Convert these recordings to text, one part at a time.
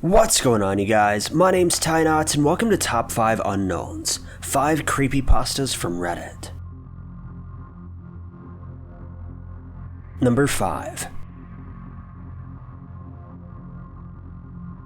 What's going on, you guys? My name's Tynot, and welcome to Top 5 Unknowns, 5 Creepypastas from Reddit. Number 5.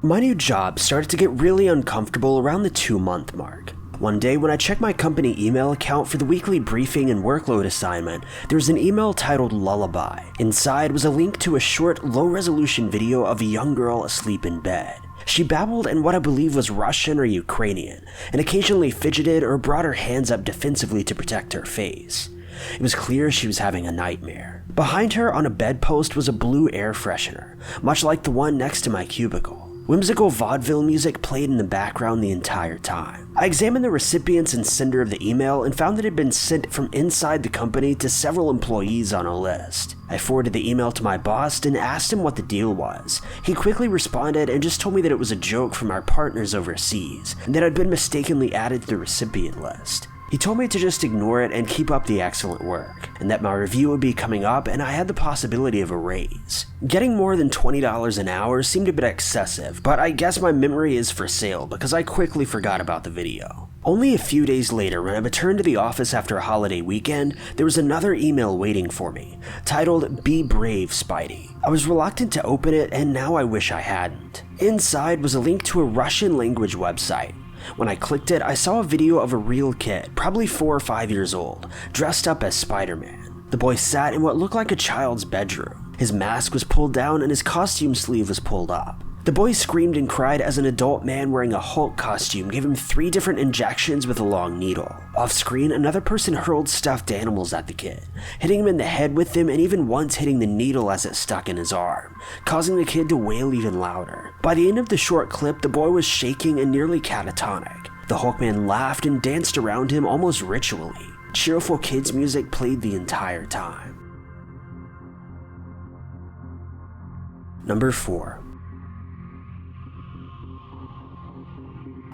My new job started to get really uncomfortable around the 2-month mark. One day when I checked my company email account for the weekly briefing and workload assignment, there was an email titled Lullaby. Inside was a link to a short, low-resolution video of a young girl asleep in bed. She babbled in what I believe was Russian or Ukrainian, and occasionally fidgeted or brought her hands up defensively to protect her face. It was clear she was having a nightmare. Behind her on a bedpost was a blue air freshener, much like the one next to my cubicle. Whimsical vaudeville music played in the background the entire time. I examined the recipients and sender of the email and found that it had been sent from inside the company to several employees on a list. I forwarded the email to my boss and asked him what the deal was. He quickly responded and just told me that it was a joke from our partners overseas, and that I'd been mistakenly added to the recipient list. He told me to just ignore it and keep up the excellent work, and that my review would be coming up and I had the possibility of a raise. Getting more than $20 an hour seemed a bit excessive, but I guess my memory is for sale because I quickly forgot about the video. Only a few days later, when I returned to the office after a holiday weekend, there was another email waiting for me, titled "Be Brave, Spidey." I was reluctant to open it, and now I wish I hadn't. Inside was a link to a Russian language website. When I clicked it, I saw a video of a real kid, probably 4 or 5 years old, dressed up as Spider-Man. The boy sat in what looked like a child's bedroom. His mask was pulled down and his costume sleeve was pulled up. The boy screamed and cried as an adult man wearing a Hulk costume gave him 3 different injections with a long needle. Off screen, another person hurled stuffed animals at the kid, hitting him in the head with them and even once hitting the needle as it stuck in his arm, causing the kid to wail even louder. By the end of the short clip, the boy was shaking and nearly catatonic. The Hulkman laughed and danced around him almost ritually. Cheerful kids' music played the entire time. Number 4.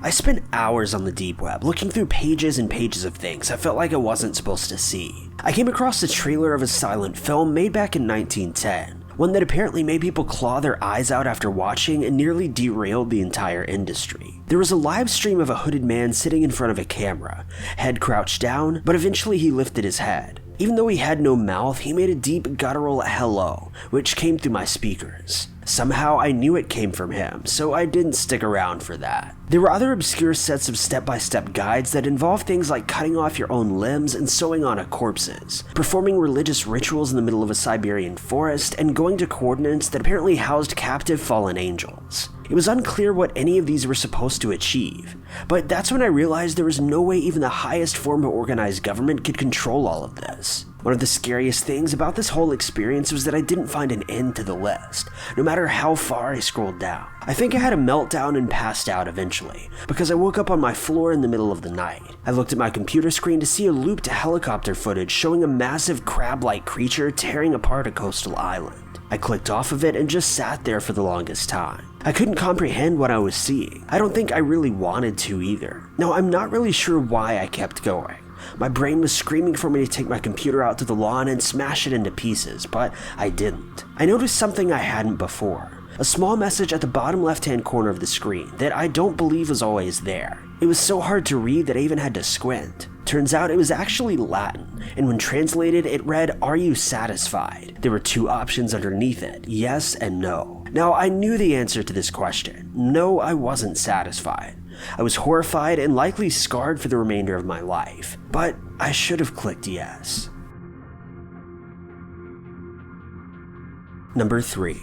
I spent hours on the deep web, looking through pages and pages of things I felt like I wasn't supposed to see. I came across the trailer of a silent film made back in 1910, one that apparently made people claw their eyes out after watching and nearly derailed the entire industry. There was a live stream of a hooded man sitting in front of a camera, head crouched down, but eventually he lifted his head. Even though he had no mouth, he made a deep guttural hello, which came through my speakers. Somehow I knew it came from him, so I didn't stick around for that. There were other obscure sets of step-by-step guides that involved things like cutting off your own limbs and sewing on corpses, performing religious rituals in the middle of a Siberian forest, and going to coordinates that apparently housed captive fallen angels. It was unclear what any of these were supposed to achieve, but that's when I realized there was no way even the highest form of organized government could control all of this. One of the scariest things about this whole experience was that I didn't find an end to the list, no matter how far I scrolled down. I think I had a meltdown and passed out eventually, because I woke up on my floor in the middle of the night. I looked at my computer screen to see a looped helicopter footage showing a massive crab-like creature tearing apart a coastal island. I clicked off of it and just sat there for the longest time. I couldn't comprehend what I was seeing. I don't think I really wanted to either. Now, I'm not really sure why I kept going. My brain was screaming for me to take my computer out to the lawn and smash it into pieces, but I didn't. I noticed something I hadn't before. A small message at the bottom left-hand corner of the screen that I don't believe was always there. It was so hard to read that I even had to squint. Turns out it was actually Latin, and when translated it read, "Are you satisfied?" There were 2 options underneath it, yes and no. Now I knew the answer to this question. No, I wasn't satisfied. I was horrified and likely scarred for the remainder of my life, but I should have clicked yes. Number 3.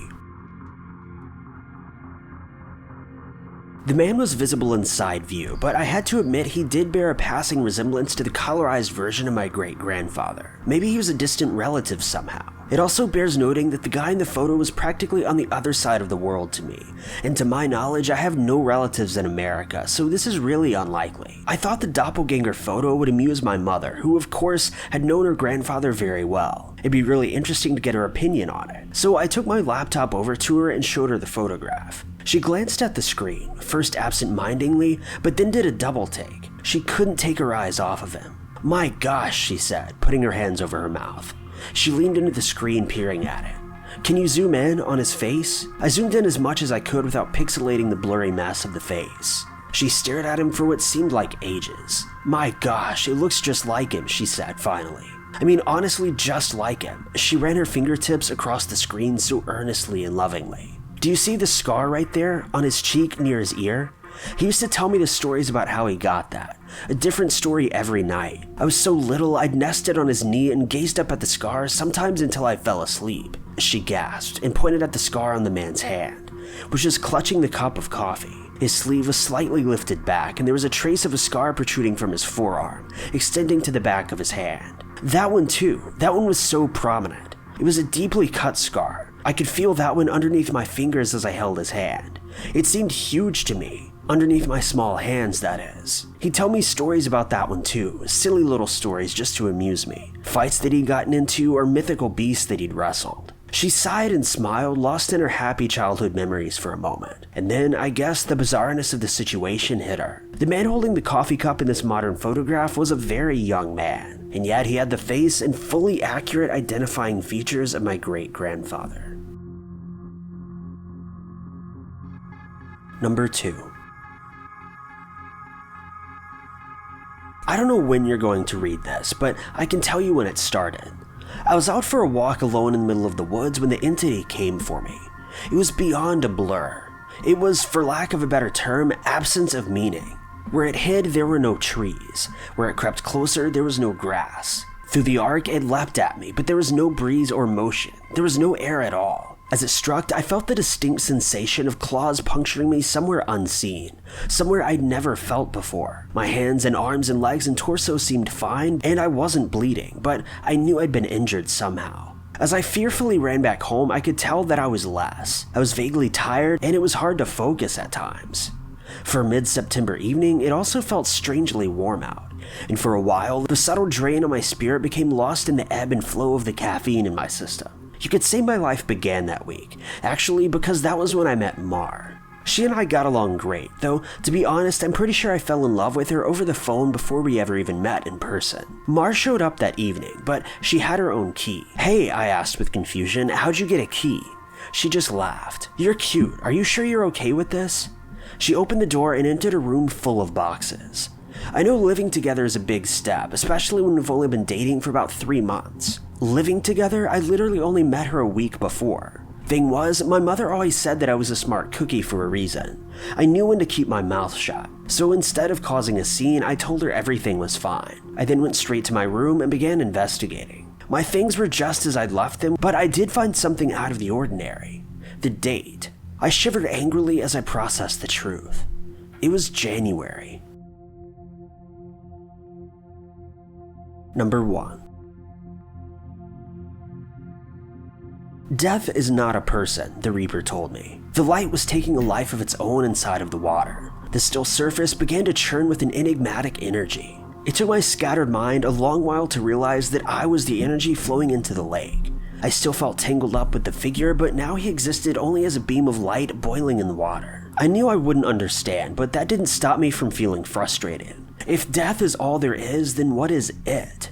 The man was visible in side view, but I had to admit he did bear a passing resemblance to the colorized version of my great-grandfather. Maybe he was a distant relative somehow. It also bears noting that the guy in the photo was practically on the other side of the world to me, and to my knowledge I have no relatives in America, so this is really unlikely. I thought the doppelganger photo would amuse my mother, who of course had known her grandfather very well. It'd be really interesting to get her opinion on it, so I took my laptop over to her and showed her the photograph. She glanced at the screen, first absent-mindedly, but then did a double take. She couldn't take her eyes off of him. "My gosh," she said, putting her hands over her mouth. She leaned into the screen, peering at it. Can you zoom in on his face? I zoomed in as much as I could without pixelating the blurry mess of the face. She stared at him for what seemed like ages. My gosh, it looks just like him, she said finally. I mean, honestly, just like him. She ran her fingertips across the screen so earnestly and lovingly. Do you see the scar right there on his cheek near his ear? He used to tell me the stories about how he got that. A different story every night. I was so little, I'd nested on his knee and gazed up at the scar, sometimes until I fell asleep. She gasped and pointed at the scar on the man's hand, which was clutching the cup of coffee. His sleeve was slightly lifted back, and there was a trace of a scar protruding from his forearm, extending to the back of his hand. That one too. That one was so prominent. It was a deeply cut scar. I could feel that one underneath my fingers as I held his hand. It seemed huge to me. Underneath my small hands, that is. He'd tell me stories about that one too, silly little stories just to amuse me. Fights that he'd gotten into or mythical beasts that he'd wrestled. She sighed and smiled, lost in her happy childhood memories for a moment. And then, I guess, the bizarreness of the situation hit her. The man holding the coffee cup in this modern photograph was a very young man, and yet he had the face and fully accurate identifying features of my great-grandfather. Number 2. I don't know when you're going to read this, but I can tell you when it started. I was out for a walk alone in the middle of the woods when the entity came for me. It was beyond a blur. It was, for lack of a better term, absence of meaning. Where it hid, there were no trees. Where it crept closer, there was no grass. Through the arc, it leapt at me, but there was no breeze or motion. There was no air at all. As it struck, I felt the distinct sensation of claws puncturing me somewhere unseen, somewhere I'd never felt before. My hands and arms and legs and torso seemed fine, and I wasn't bleeding, but I knew I'd been injured somehow. As I fearfully ran back home, I could tell that I was less. I was vaguely tired, and it was hard to focus at times. For a mid-September evening, it also felt strangely warm out, and for a while, the subtle drain on my spirit became lost in the ebb and flow of the caffeine in my system. You could say my life began that week, actually, because that was when I met Mar. She and I got along great, though, to be honest, I'm pretty sure I fell in love with her over the phone before we ever even met in person. Mar showed up that evening, but she had her own key. Hey, I asked with confusion, how'd you get a key? She just laughed. You're cute, are you sure you're okay with this? She opened the door and entered a room full of boxes. I know living together is a big step, especially when we've only been dating for about 3 months. Living together, I literally only met her a week before. Thing was, my mother always said that I was a smart cookie for a reason. I knew when to keep my mouth shut. So instead of causing a scene, I told her everything was fine. I then went straight to my room and began investigating. My things were just as I'd left them, but I did find something out of the ordinary. The date. I shivered angrily as I processed the truth. It was January. Number 1. Death is not a person, the Reaper told me. The light was taking a life of its own inside of the water. The still surface began to churn with an enigmatic energy. It took my scattered mind a long while to realize that I was the energy flowing into the lake. I still felt tangled up with the figure, but now he existed only as a beam of light boiling in the water. I knew I wouldn't understand, but that didn't stop me from feeling frustrated. If death is all there is, then what is it?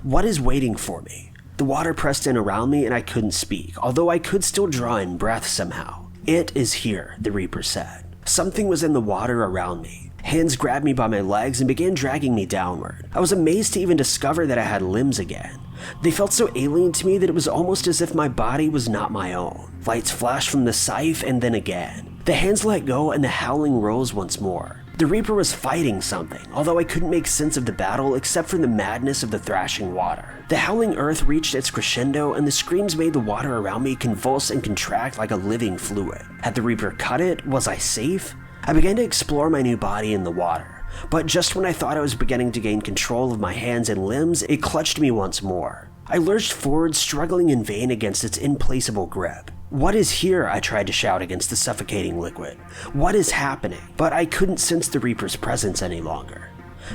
What is waiting for me? The water pressed in around me and I couldn't speak, although I could still draw in breath somehow. It is here, the Reaper said. Something was in the water around me. Hands grabbed me by my legs and began dragging me downward. I was amazed to even discover that I had limbs again. They felt so alien to me that it was almost as if my body was not my own. Lights flashed from the scythe and then again. The hands let go and the howling rose once more. The Reaper was fighting something, although I couldn't make sense of the battle except for the madness of the thrashing water. The howling earth reached its crescendo and the screams made the water around me convulse and contract like a living fluid. Had the Reaper cut it? Was I safe? I began to explore my new body in the water, but just when I thought I was beginning to gain control of my hands and limbs, it clutched me once more. I lurched forward, struggling in vain against its implacable grip. What is here? I tried to shout against the suffocating liquid. What is happening? But I couldn't sense the Reaper's presence any longer.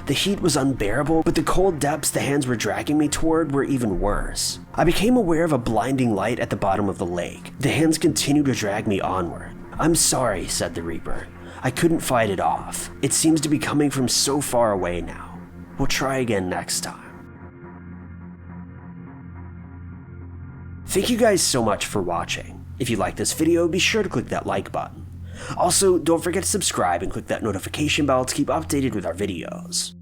The heat was unbearable, but the cold depths the hands were dragging me toward were even worse. I became aware of a blinding light at the bottom of the lake. The hands continued to drag me onward. I'm sorry, said the Reaper. I couldn't fight it off. It seems to be coming from so far away now. We'll try again next time. Thank you guys so much for watching. If you like this video, be sure to click that like button. Also, don't forget to subscribe and click that notification bell to keep updated with our videos.